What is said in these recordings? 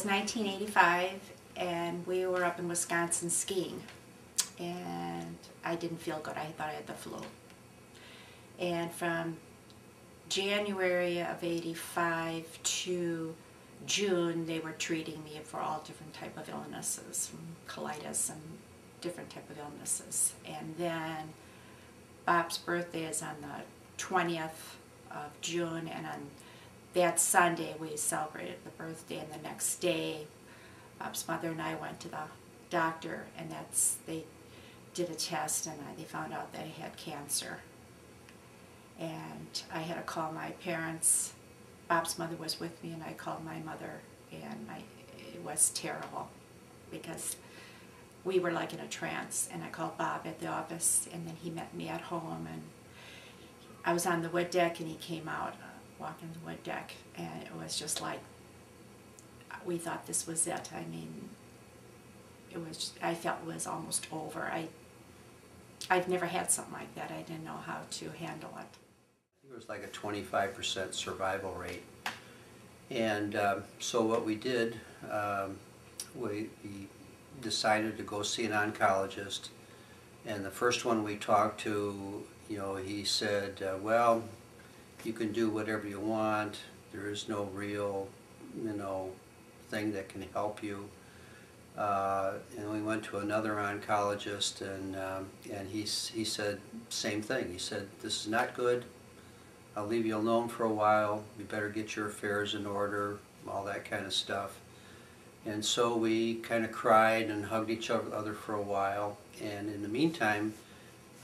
was 1985, and we were up in Wisconsin skiing, and I didn't feel good. I thought I had the flu. And from January of 85 to June, they were treating me for all different type of illnesses, from colitis and different type of illnesses. And then Bob's birthday is on the 20th of June, and on that Sunday we celebrated the birthday, and the next day Bob's mother and I went to the doctor, and they did a test, and they found out that I had cancer. And I had to call my parents. Bob's mother was with me, and I called my mother, and it was terrible because we were like in a trance. And I called Bob at the office, and then he met me at home, and I was on the wood deck, and he came out walking the wood deck, and it was just like, we thought this was it. I mean, I felt it was almost over. I've never had something like that. I didn't know how to handle it. It was like a 25% survival rate. And so what we did, we decided to go see an oncologist. And the first one we talked to, he said, well, you can do whatever you want. There is no real, thing that can help you. And we went to another oncologist, and he said same thing. He said, this is not good. I'll leave you alone for a while. You better get your affairs in order, all that kind of stuff. And so we kind of cried and hugged each other for a while. And in the meantime,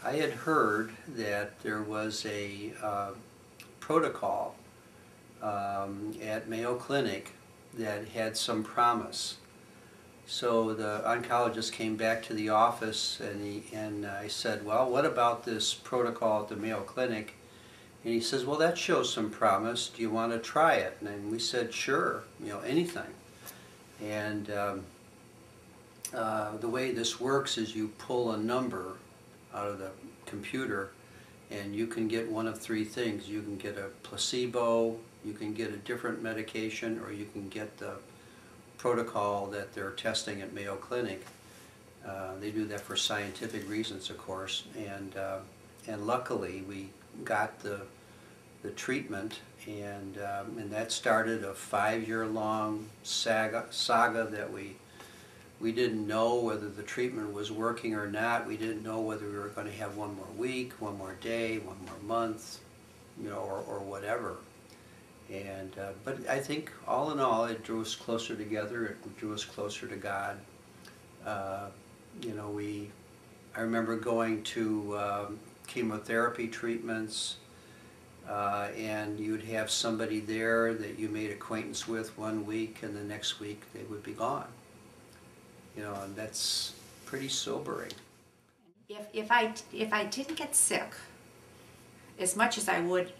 I had heard that there was a protocol at Mayo Clinic that had some promise. So the oncologist came back to the office, and I said, well, what about this protocol at the Mayo Clinic? And he says, well, that shows some promise. Do you want to try it? And we said, sure, anything. And the way this works is you pull a number out of the computer, and you can get one of three things. You can get a placebo, you can get a different medication, or you can get the protocol that they're testing at Mayo Clinic. They do that for scientific reasons, of course, and luckily we got the treatment, and that started a 5-year-long saga that we didn't know whether the treatment was working or not. We didn't know whether we were going to have one more week, one more day, one more month, or whatever. And but I think all in all, it drew us closer together. It drew us closer to God. I remember going to chemotherapy treatents, and you'd have somebody there that you made acquaintance with one week, and the next week they would be gone. And that's pretty sobering. If I didn't get sick, as much as I would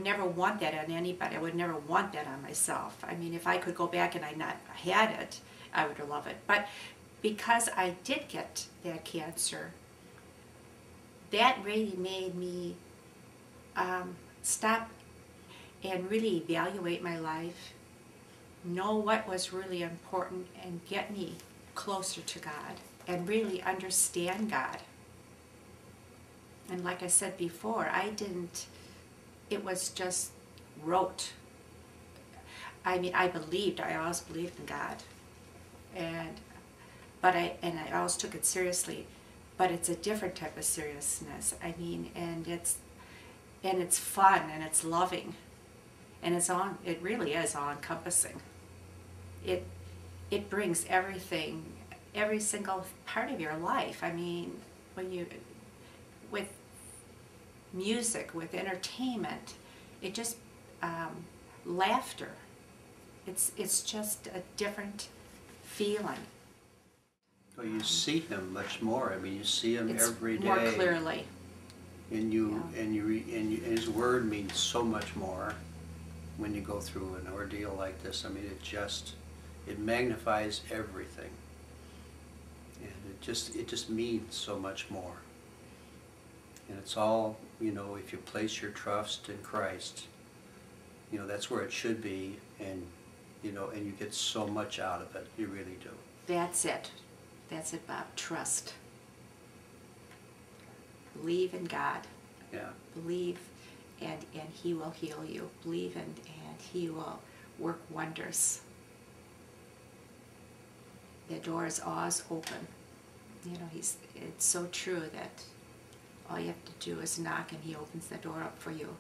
never want that on anybody. I would never want that on myself. I mean, if I could go back and I not had it, I would love it. But because I did get that cancer, that really made me stop and really evaluate my life, know what was really important, and get me closer to God and really understand God. And like I said before, it was just rote. I mean, I always believed in God, but I always took it seriously. But it's a different type of seriousness. I mean, and it's fun, and it's loving, and it really is all-encompassing. It brings everything, every single part of your life. I mean, with music, with entertainment, it just laughter. It's just a different feeling. Well, you see him much more. I mean, you see him every day. More clearly. And his word means so much more when you go through an ordeal like this. I mean, it magnifies everything, and it just means so much more. And it's all, if you place your trust in Christ, that's where it should be, and you know, and you get so much out of it. You really do. That's it. That's it, Bob. Trust. Believe in God. Yeah. Believe, and He will heal you. Believe, and He will work wonders. The door is always open. You know, it's so true that all you have to do is knock and He opens the door up for you.